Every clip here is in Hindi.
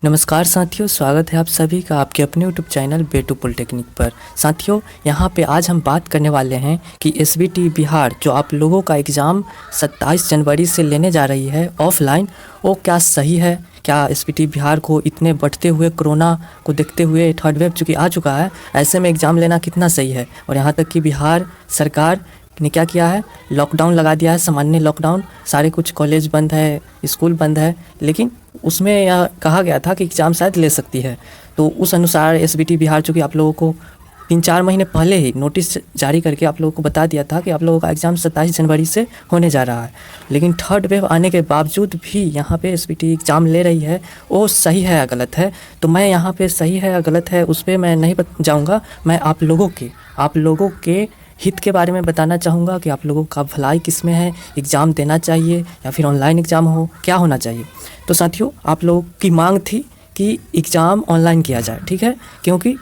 नमस्कार साथियों, स्वागत है आप सभी का आपके अपने यूट्यूब चैनल बेटू पॉलिटेक्निक पर। साथियों, यहाँ पे आज हम बात करने वाले हैं कि एसबीटी बिहार जो आप लोगों का एग्ज़ाम 27 जनवरी से लेने जा रही है ऑफलाइन, वो क्या सही है? क्या एसबीटी बिहार को इतने बढ़ते हुए कोरोना को देखते हुए थर्ड वेव चूँकि आ चुका है, ऐसे में एग्ज़ाम लेना कितना सही है? और यहाँ तक कि बिहार सरकार ने क्या किया है, लॉकडाउन लगा दिया है, सामान्य लॉकडाउन। सारे कुछ कॉलेज बंद है, स्कूल बंद है, लेकिन उसमें यह कहा गया था कि एग्ज़ाम शायद ले सकती है। तो उस अनुसार एसबीटी बिहार चूँकि आप लोगों को 3-4 महीने पहले ही नोटिस जारी करके आप लोगों को बता दिया था कि आप लोगों का एग्ज़ाम 27 जनवरी से होने जा रहा है, लेकिन थर्ड वेव आने के बावजूद भी यहाँ पे एसबीटी एग्ज़ाम ले रही है, वो सही है या गलत है? तो मैं यहाँ पे सही है या गलत है उस पर मैं नहीं जाऊँगा। मैं आप लोगों के हित के बारे में बताना चाहूँगा कि आप लोगों का भलाई किस में है, एग्ज़ाम देना चाहिए या फिर ऑनलाइन एग्ज़ाम हो, क्या होना चाहिए। तो साथियों, आप लोगों की मांग थी कि एग्ज़ाम ऑनलाइन किया जाए, ठीक है, क्योंकि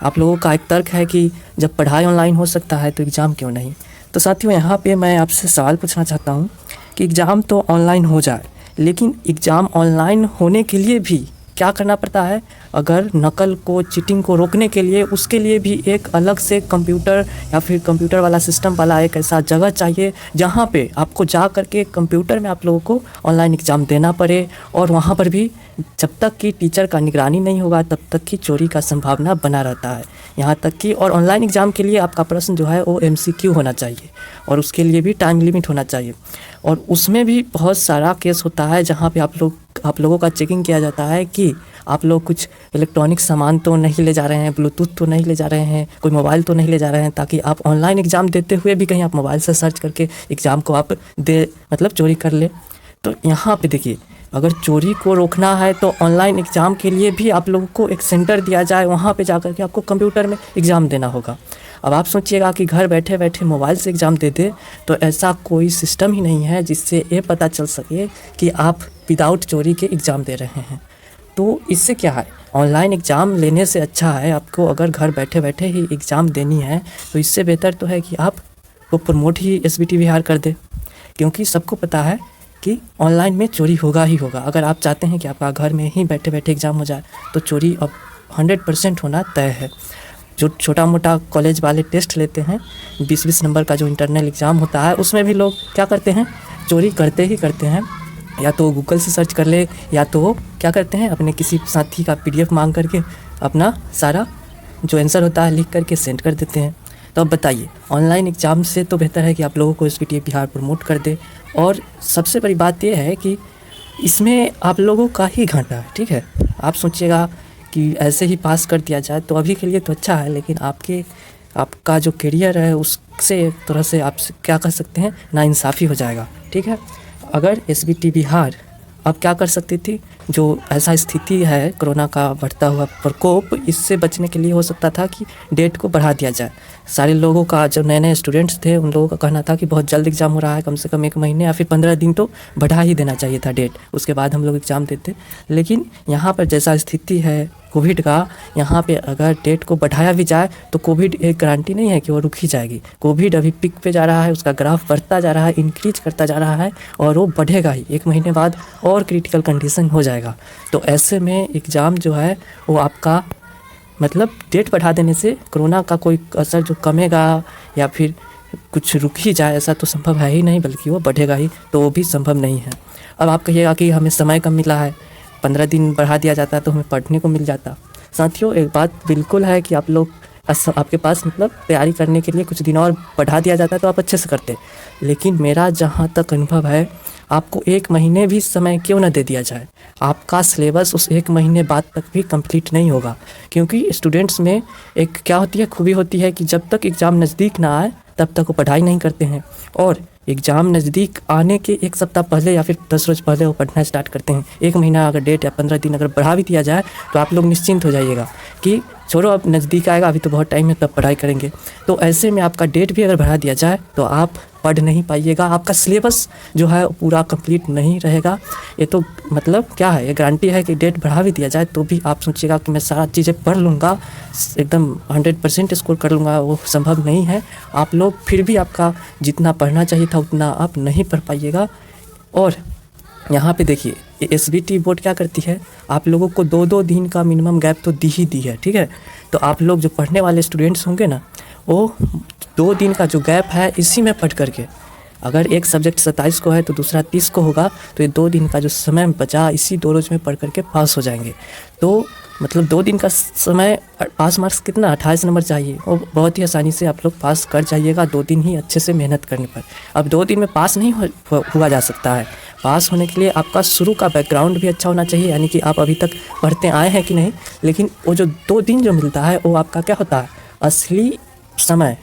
आप लोगों का एक तर्क है कि जब पढ़ाई ऑनलाइन हो सकता है तो एग्ज़ाम क्यों नहीं। तो साथियों, यहाँ पे मैं आपसे सवाल पूछना चाहता हूँ कि एग्ज़ाम तो ऑनलाइन हो जाए, लेकिन एग्ज़ाम ऑनलाइन होने के लिए भी क्या करना पड़ता है? अगर नकल को, चीटिंग को रोकने के लिए उसके लिए भी एक अलग से कंप्यूटर या फिर कंप्यूटर वाला सिस्टम वाला एक ऐसा जगह चाहिए जहाँ पे आपको जा कर के कंप्यूटर में आप लोगों को ऑनलाइन एग्ज़ाम देना पड़े। और वहाँ पर भी जब तक कि टीचर का निगरानी नहीं होगा तब तक की चोरी का संभावना बना रहता है। यहाँ तक कि और ऑनलाइन एग्ज़ाम के लिए आपका प्रश्न जो है वो MCQ होना चाहिए और उसके लिए भी टाइम लिमिट होना चाहिए। और उसमें भी बहुत सारा केस होता है जहाँ पे आप लोगों का चेकिंग किया जाता है कि आप लोग कुछ इलेक्ट्रॉनिक सामान तो नहीं ले जा रहे हैं, ब्लूटूथ तो नहीं ले जा रहे हैं, कोई मोबाइल तो नहीं ले जा रहे हैं, ताकि आप ऑनलाइन एग्ज़ाम देते हुए भी कहीं आप मोबाइल से सर्च करके एग्ज़ाम को आप चोरी कर ले। तो यहाँ पे देखिए, अगर चोरी को रोकना है तो ऑनलाइन एग्ज़ाम के लिए भी आप लोगों को एक सेंटर दिया जाए, वहाँ पे जाकर के आपको कंप्यूटर में एग्ज़ाम देना होगा। अब आप सोचिएगा कि घर बैठे बैठे मोबाइल से एग्ज़ाम दे दे, तो ऐसा कोई सिस्टम ही नहीं है जिससे ये पता चल सके कि आप विदाउट चोरी के एग्ज़ाम दे रहे हैं। तो इससे क्या है, ऑनलाइन एग्ज़ाम लेने से अच्छा है आपको अगर घर बैठे बैठे ही एग्ज़ाम देनी है, तो इससे बेहतर तो है कि आप वो प्रमोट ही एसबीटी बिहार कर दे, क्योंकि सबको पता है कि ऑनलाइन में चोरी होगा ही होगा। अगर आप चाहते हैं कि आपका घर में ही बैठे बैठे एग्ज़ाम हो जाए तो चोरी अब 100% होना तय है। जो छोटा मोटा कॉलेज वाले टेस्ट लेते हैं, 20-20 नंबर का जो इंटरनल एग्ज़ाम होता है, उसमें भी लोग क्या करते हैं, चोरी करते ही करते हैं। या तो गूगल से सर्च कर ले, या तो क्या करते हैं, अपने किसी साथी का PDF मांग करके अपना सारा जो आंसर होता है लिख करके सेंड कर देते हैं। तो अब बताइए, ऑनलाइन एग्ज़ाम से तो बेहतर है कि आप लोगों को एसबीटी बिहार प्रमोट कर दे। और सबसे बड़ी बात यह है कि इसमें आप लोगों का ही घाटा है, ठीक है। आप सोचिएगा कि ऐसे ही पास कर दिया जाए तो अभी के लिए तो अच्छा है, लेकिन आपका जो करियर है उससे एक तरह से आप क्या कर सकते हैं, नाइंसाफ़ी हो जाएगा, ठीक है। अगर एसबीटी बिहार अब क्या कर सकती थी, जो ऐसा स्थिति है कोरोना का बढ़ता हुआ प्रकोप, इससे बचने के लिए हो सकता था कि डेट को बढ़ा दिया जाए। सारे लोगों का, जो नए नए स्टूडेंट्स थे, उन लोगों का कहना था कि बहुत जल्द एग्ज़ाम हो रहा है, कम से कम 1 महीने या फिर 15 दिन तो बढ़ा ही देना चाहिए था डेट, उसके बाद हम लोग एग्ज़ाम देते। लेकिन यहाँ पर जैसा स्थिति है कोविड का, यहाँ पे अगर डेट को बढ़ाया भी जाए तो कोविड एक गारंटी नहीं है कि वो रुक ही जाएगी। कोविड अभी पिक पे जा रहा है, उसका ग्राफ बढ़ता जा रहा है, इंक्रीज करता जा रहा है, और वो बढ़ेगा ही। 1 महीने बाद और क्रिटिकल कंडीशन हो जाएगा। तो ऐसे में एग्ज़ाम जो है वो आपका डेट बढ़ा देने से कोरोना का कोई असर जो कमेगा या फिर कुछ रुक ही जाए, ऐसा तो संभव है ही नहीं, बल्कि वो बढ़ेगा ही, तो वो भी संभव नहीं है। अब आप कहिएगा कि हमें समय कम मिला है, 15 दिन बढ़ा दिया जाता तो हमें पढ़ने को मिल जाता। साथियों, एक बात बिल्कुल है कि आप लोग आपके पास तैयारी करने के लिए कुछ दिन और बढ़ा दिया जाता तो आप अच्छे से करते, लेकिन मेरा जहाँ तक अनुभव है, आपको 1 महीने भी समय क्यों ना दे दिया जाए, आपका सिलेबस उस 1 महीने बाद तक भी कंप्लीट नहीं होगा। क्योंकि स्टूडेंट्स में एक क्या होती है, खूबी होती है कि जब तक एग्ज़ाम नज़दीक ना आए तब तक वो पढ़ाई नहीं करते हैं, और एग्ज़ाम नज़दीक आने के 1 सप्ताह पहले या फिर 10 रोज़ पहले वो पढ़ना स्टार्ट करते हैं। 1 महीना अगर डेट या 15 दिन अगर बढ़ा भी दिया जाए तो आप लोग निश्चिंत हो जाइएगा कि छोड़ो, अब नज़दीक आएगा, अभी तो बहुत टाइम है, तब पढ़ाई करेंगे। तो ऐसे में आपका डेट भी अगर बढ़ा दिया जाए तो आप पढ़ नहीं पाइएगा, आपका सिलेबस जो है पूरा कंप्लीट नहीं रहेगा। ये तो क्या है, ये गारंटी है कि डेट बढ़ा भी दिया जाए तो भी आप सोचिएगा कि मैं सारा चीज़ें पढ़ लूँगा, एकदम 100% स्कोर कर लूँगा, वो संभव नहीं है। आप लोग फिर भी आपका जितना पढ़ना चाहिए था उतना आप नहीं पढ़ पाइएगा। और यहाँ पे देखिए, एसबीटी बोर्ड क्या करती है, आप लोगों को 2-2 दिन का मिनिमम गैप तो दी ही दी है, ठीक है। तो आप लोग जो पढ़ने वाले स्टूडेंट्स होंगे ना, वो 2 दिन का जो गैप है इसी में पढ़ करके, अगर एक सब्जेक्ट 27 को है तो दूसरा 30 को होगा, तो ये 2 दिन का जो समय बचा इसी 2 रोज़ में पढ़ करके पास हो जाएंगे। तो मतलब 2 दिन का समय, पास मार्क्स कितना 28 नंबर चाहिए, वो बहुत ही आसानी से आप लोग पास कर जाइएगा 2 दिन ही अच्छे से मेहनत करने पर। अब 2 दिन में पास नहीं हुआ जा सकता है। पास होने के लिए आपका शुरू का बैकग्राउंड भी अच्छा होना चाहिए, यानी कि आप अभी तक पढ़ते आए हैं कि नहीं। लेकिन वो जो 2 दिन जो मिलता है वो आपका क्या होता है, असली समय,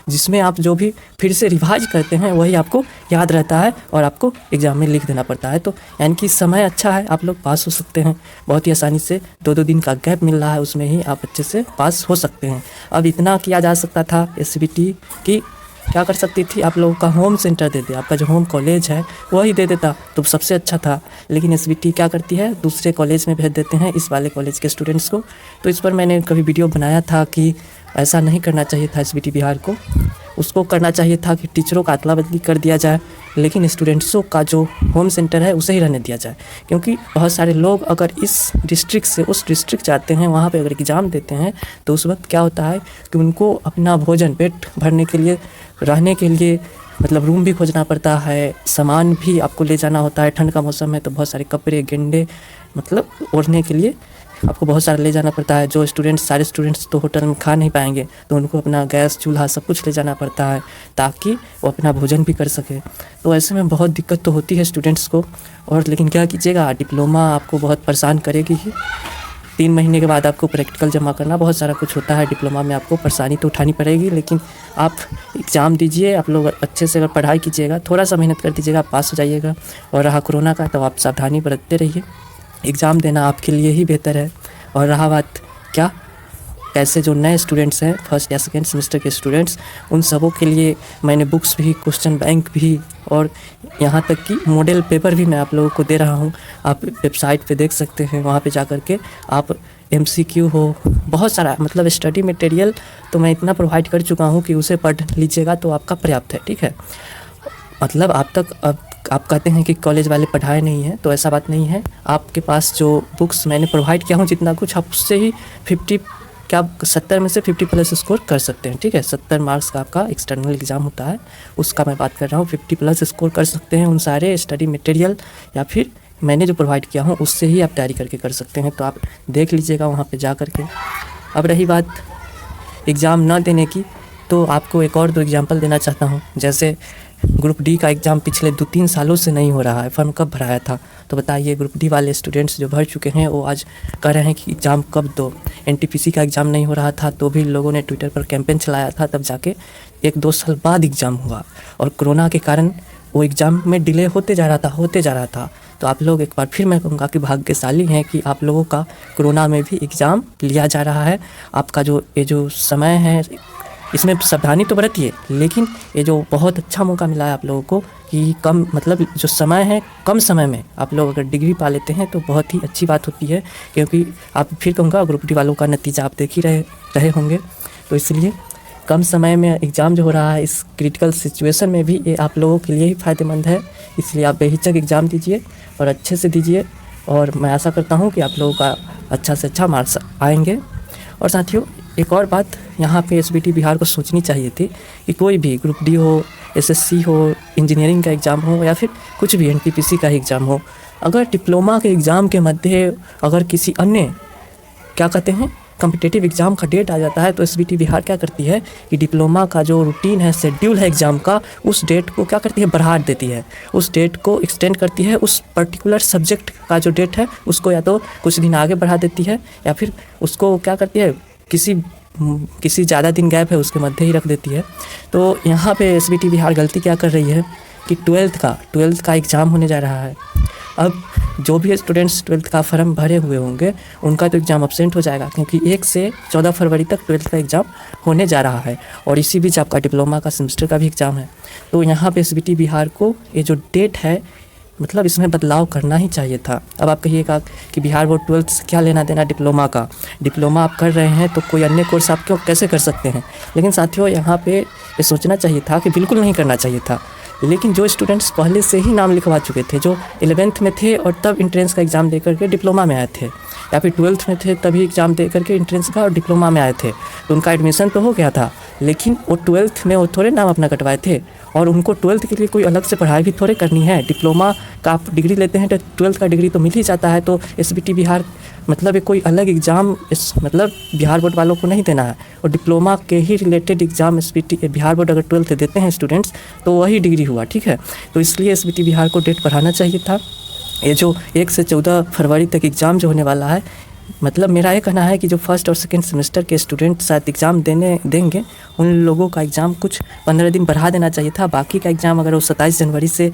जिसमें आप जो भी फिर से रिवाइज करते हैं वही आपको याद रहता है और आपको एग्ज़ाम में लिख देना पड़ता है। तो यानी कि समय अच्छा है, आप लोग पास हो सकते हैं बहुत ही आसानी से। 2-2 दिन का गैप मिल रहा है, उसमें ही आप अच्छे से पास हो सकते हैं। अब इतना किया जा सकता था एसबीटी की क्या कर सकती थी, आप लोगों का होम सेंटर दे दे, आपका जो होम कॉलेज है वही दे देता तो सबसे अच्छा था। लेकिन एसबीटी क्या करती है, दूसरे कॉलेज में भेज देते हैं इस वाले कॉलेज के स्टूडेंट्स को। तो इस पर मैंने कभी वीडियो बनाया था कि ऐसा नहीं करना चाहिए था एसबीटी बिहार को। उसको करना चाहिए था कि टीचरों का अदला बदली कर दिया जाए, लेकिन स्टूडेंट्सों का जो होम सेंटर है उसे ही रहने दिया जाए। क्योंकि बहुत सारे लोग अगर इस डिस्ट्रिक्ट से उस डिस्ट्रिक्ट जाते हैं, वहाँ पे अगर एग्ज़ाम देते हैं, तो उस वक्त क्या होता है कि उनको अपना भोजन पेट भरने के लिए, रहने के लिए मतलब रूम भी खोजना पड़ता है, सामान भी आपको ले जाना होता है। ठंड का मौसम है तो बहुत सारे कपड़े गेंडे मतलब ओढ़ने के लिए आपको बहुत सारा ले जाना पड़ता है। जो स्टूडेंट्स, सारे स्टूडेंट्स तो होटल में खा नहीं पाएंगे, तो उनको अपना गैस चूल्हा सब कुछ ले जाना पड़ता है ताकि वो अपना भोजन भी कर सके। तो ऐसे में बहुत दिक्कत तो होती है स्टूडेंट्स को। और लेकिन क्या कीजिएगा, डिप्लोमा आपको बहुत परेशान करेगी ही। 3 महीने के बाद आपको प्रैक्टिकल जमा करना, बहुत सारा कुछ होता है डिप्लोमा में, आपको परेशानी तो उठानी पड़ेगी। लेकिन आप एग्ज़ाम दीजिए, आप लोग अच्छे से अगर पढ़ाई कीजिएगा, थोड़ा सा मेहनत कर दीजिएगा, आप पास हो जाइएगा। और रहा कोरोना का, तो आप सावधानी बरतते रहिए, एग्ज़ाम देना आपके लिए ही बेहतर है। और रहा बात क्या, कैसे जो नए स्टूडेंट्स हैं, फर्स्ट या सेकेंड सेमेस्टर के स्टूडेंट्स, उन सबों के लिए मैंने बुक्स भी, क्वेश्चन बैंक भी और यहाँ तक कि मॉडल पेपर भी मैं आप लोगों को दे रहा हूँ। आप वेबसाइट पे देख सकते हैं, वहाँ पे जा कर के आप एमसीक्यू हो, बहुत सारा मतलब स्टडी मटेरियल तो मैं इतना प्रोवाइड कर चुका हूँ कि उसे पढ़ लीजिएगा तो आपका पर्याप्त है, ठीक है। मतलब अब आप कहते हैं कि कॉलेज वाले पढ़ाए नहीं हैं, तो ऐसा बात नहीं है। आपके पास जो बुक्स मैंने प्रोवाइड किया हूँ, जितना कुछ, आप उससे ही 70 में से 50+ स्कोर कर सकते हैं, ठीक है। 70 मार्क्स का आपका एक्सटर्नल एग्ज़ाम होता है, उसका मैं बात कर रहा हूँ। 50+ स्कोर कर सकते हैं उन सारे स्टडी मटेरियल या फिर मैंने जो प्रोवाइड किया हूँ उससे ही आप तैयारी करके कर सकते हैं। तो आप देख लीजिएगा वहाँ पे जा कर के। अब रही बात एग्ज़ाम ना देने की, तो आपको एक और 2 एग्जाम्पल देना चाहता हूँ। जैसे ग्रुप डी का एग्ज़ाम पिछले 2-3 सालों से नहीं हो रहा है, फॉर्म कब भराया था, तो बताइए। ग्रुप डी वाले स्टूडेंट्स जो भर चुके हैं वो आज कह रहे हैं कि एग्ज़ाम कब दो। एनटीपीसी का एग्ज़ाम नहीं हो रहा था तो भी लोगों ने ट्विटर पर कैंपेन चलाया था, तब जाके 1-2 साल बाद एग्ज़ाम हुआ। और कोरोना के कारण वो एग्ज़ाम में डिले होते जा रहा था। तो आप लोग, एक बार फिर मैं कहूँगा कि भाग्यशाली हैं कि आप लोगों का कोरोना में भी एग्ज़ाम लिया जा रहा है। आपका ये जो समय है, इसमें सावधानी तो बरतिए, लेकिन ये जो बहुत अच्छा मौका मिला है आप लोगों को कि कम मतलब जो समय है, कम समय में आप लोग अगर डिग्री पा लेते हैं तो बहुत ही अच्छी बात होती है। क्योंकि आप फिर कहूँगा, ग्रुप डी वालों का नतीजा आप देख ही रहे होंगे। तो इसलिए कम समय में एग्ज़ाम जो हो रहा है, इस क्रिटिकल सिचुएशन में भी ये आप लोगों के लिए ही फ़ायदेमंद है। इसलिए आप बेहिचक एग्ज़ाम दीजिए और अच्छे से दीजिए, और मैं आशा करता हूँ कि आप लोगों का अच्छा से अच्छा मार्क्स आएंगे। और साथियों, एक और बात यहाँ पे एसबीटी बिहार को सोचनी चाहिए थी कि कोई भी ग्रुप डी हो, एसएससी हो, इंजीनियरिंग का एग्ज़ाम हो या फिर कुछ भी एनटीपीसी का एग्ज़ाम हो, अगर डिप्लोमा के एग्ज़ाम के मध्य अगर किसी अन्य क्या कहते हैं कॉम्पिटिटिव एग्ज़ाम का डेट आ जाता है, तो एसबीटी बिहार क्या करती है कि डिप्लोमा का जो रूटीन है, शेड्यूल है एग्ज़ाम का, उस डेट को क्या करती है, बढ़ा देती है। उस डेट को एक्सटेंड करती है। उस पर्टिकुलर सब्जेक्ट का जो डेट है उसको या तो कुछ दिन आगे बढ़ा देती है, या फिर उसको क्या करती है, किसी ज़्यादा दिन गैप है उसके मध्य ही रख देती है। तो यहाँ पे एसबीटी बिहार गलती क्या कर रही है कि 12th का एग्ज़ाम होने जा रहा है। अब जो भी स्टूडेंट्स 12th का फॉर्म भरे हुए होंगे उनका तो एग्ज़ाम अब्सेंट हो जाएगा, क्योंकि 1 से 14 फरवरी तक 12th का एग्ज़ाम होने जा रहा है। और इसी बीच आपका डिप्लोमा का सेमेस्टर का भी एग्ज़ाम है। तो यहाँ पे एसबीटी बिहार को ये जो डेट है, मतलब इसमें बदलाव करना ही चाहिए था। अब आप कहिएगा कि बिहार बोर्ड 12th से क्या लेना देना डिप्लोमा का, डिप्लोमा आप कर रहे हैं तो कोई अन्य कोर्स आप क्यों कैसे कर सकते हैं। लेकिन साथियों, यहाँ पे ये सोचना चाहिए था कि बिल्कुल नहीं करना चाहिए था। लेकिन जो स्टूडेंट्स पहले से ही नाम लिखवा चुके थे, जो 11th में थे और तब इंट्रेंस का एग्ज़ाम दे करके डिप्लोमा में आए थे, या फिर 12th में थे तभी एग्ज़ाम दे करके इंट्रेंस का और डिप्लोमा में आए थे, तो उनका एडमिशन तो हो गया था, लेकिन वो 12th में वो थोड़े नाम अपना कटवाए थे, और उनको 12th के लिए कोई अलग से पढ़ाई भी थोड़े करनी है। डिप्लोमा का आप डिग्री लेते हैं तो 12th का डिग्री तो मिल ही जाता है। तो एसबीटी बिहार मतलब ये कोई अलग एग्ज़ाम मतलब बिहार बोर्ड वालों को नहीं देना है, और डिप्लोमा के ही related exam SBT Bihar board अगर 12th देते हैं स्टूडेंट्स तो वही डिग्री हुआ, ठीक है। तो इसलिए एसबीटी बिहार को डेट बढ़ाना चाहिए था। ये जो 1 से 14 फरवरी तक एग्ज़ाम जो होने वाला है, मतलब मेरा ये कहना है कि जो फर्स्ट और सेकंड सेमेस्टर के स्टूडेंट शायद एग्ज़ाम देंगे, उन लोगों का एग्ज़ाम कुछ 15 दिन बढ़ा देना चाहिए था। बाकी का एग्ज़ाम अगर वो 27 जनवरी से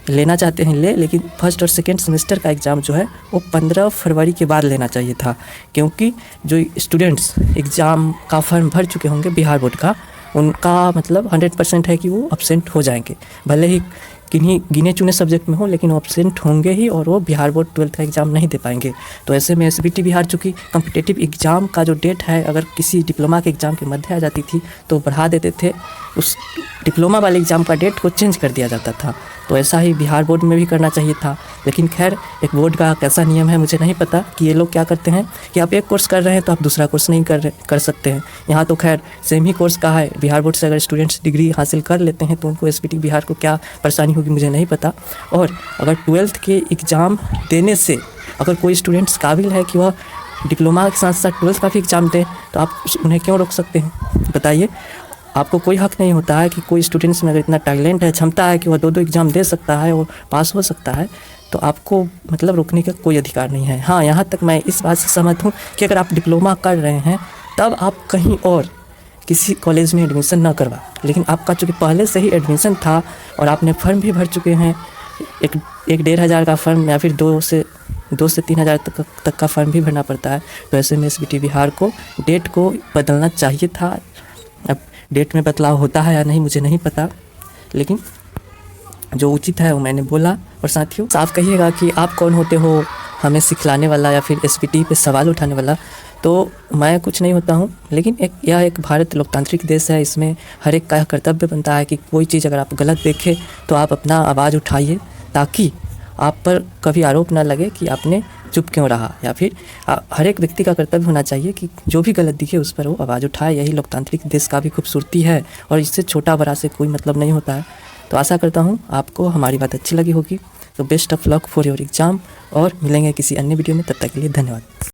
लेना चाहते हैं लेकिन फर्स्ट और सेकंड सेमेस्टर का एग्ज़ाम जो है वो 15 फरवरी के बाद लेना चाहिए था, क्योंकि जो स्टूडेंट्स एग्ज़ाम का फॉर्म भर चुके होंगे बिहार बोर्ड का, उनका मतलब 100% है कि वो अब्सेंट हो जाएंगे, भले ही किन्हीं गिने चुने सब्जेक्ट में हो, लेकिन वो अब्सेंट होंगे ही और वो बिहार बोर्ड 12th का एग्ज़ाम नहीं दे पाएंगे। तो ऐसे में एसबीटी बिहार चूँकि कॉम्पिटिटिव एग्ज़ाम का जो डेट है अगर किसी डिप्लोमा के एग्ज़ाम के मध्य आ जाती थी तो बढ़ा देते थे, उस डिप्लोमा वाले एग्ज़ाम का डेट को चेंज कर दिया जाता था। तो ऐसा ही बिहार बोर्ड में भी करना चाहिए था, लेकिन खैर एक बोर्ड का कैसा नियम है मुझे नहीं पता कि ये लोग क्या करते हैं कि आप एक कोर्स कर रहे हैं तो आप दूसरा कोर्स नहीं कर सकते हैं। यहाँ तो खैर सेम ही कोर्स का है। बिहार बोर्ड से अगर स्टूडेंट्स डिग्री हासिल कर लेते हैं तो उनको एसबीटी बिहार को क्या परेशानी होगी मुझे नहीं पता। और अगर 12th के एग्ज़ाम देने से अगर कोई स्टूडेंट्स काबिल है कि वह डिप्लोमा के साथ साथ 12th का भी एग्ज़ाम दें तो आप उन्हें क्यों रोक सकते हैं, बताइए। आपको कोई हक नहीं होता है कि कोई स्टूडेंट्स में अगर इतना टैलेंट है, क्षमता है कि वह 2 एग्ज़ाम दे सकता है और पास हो सकता है, तो आपको मतलब रोकने का कोई अधिकार नहीं है। हाँ, यहाँ तक मैं इस बात से सहमत हूँ कि अगर आप डिप्लोमा कर रहे हैं तब आप कहीं और किसी कॉलेज में एडमिशन ना करवा, लेकिन आपका चूँकि पहले से ही एडमिशन था और आपने फॉर्म भी भर चुके हैं, एक 1,500 का फॉर्म या फिर 2 से 3,000 तक का फॉर्म भी भरना पड़ता है। तो ऐसे में एसबीटी बिहार को डेट को बदलना चाहिए था। अब डेट में बदलाव होता है या नहीं मुझे नहीं पता, लेकिन जो उचित है वो मैंने बोला। और साथियों, साफ कहिएगा कि आप कौन होते हो हमें सिखलाने वाला या फिर एसबीटी पे सवाल उठाने वाला। तो मैं कुछ नहीं होता हूँ, लेकिन यह एक भारत लोकतांत्रिक देश है, इसमें हर एक का कर्तव्य बनता है कि कोई चीज़ अगर आप गलत देखें तो आप अपना आवाज़ उठाइए, ताकि आप पर कभी आरोप ना लगे कि आपने चुप क्यों रहा। या फिर हर एक व्यक्ति का कर्तव्य होना चाहिए कि जो भी गलत दिखे उस पर वो आवाज़ उठाए। यही लोकतांत्रिक देश का भी खूबसूरती है, और इससे छोटा बड़ा से कोई मतलब नहीं होता है। तो आशा करता हूँ आपको हमारी बात अच्छी लगी होगी। तो best of luck for your exam, और मिलेंगे किसी अन्य वीडियो में। तब तक के लिए धन्यवाद।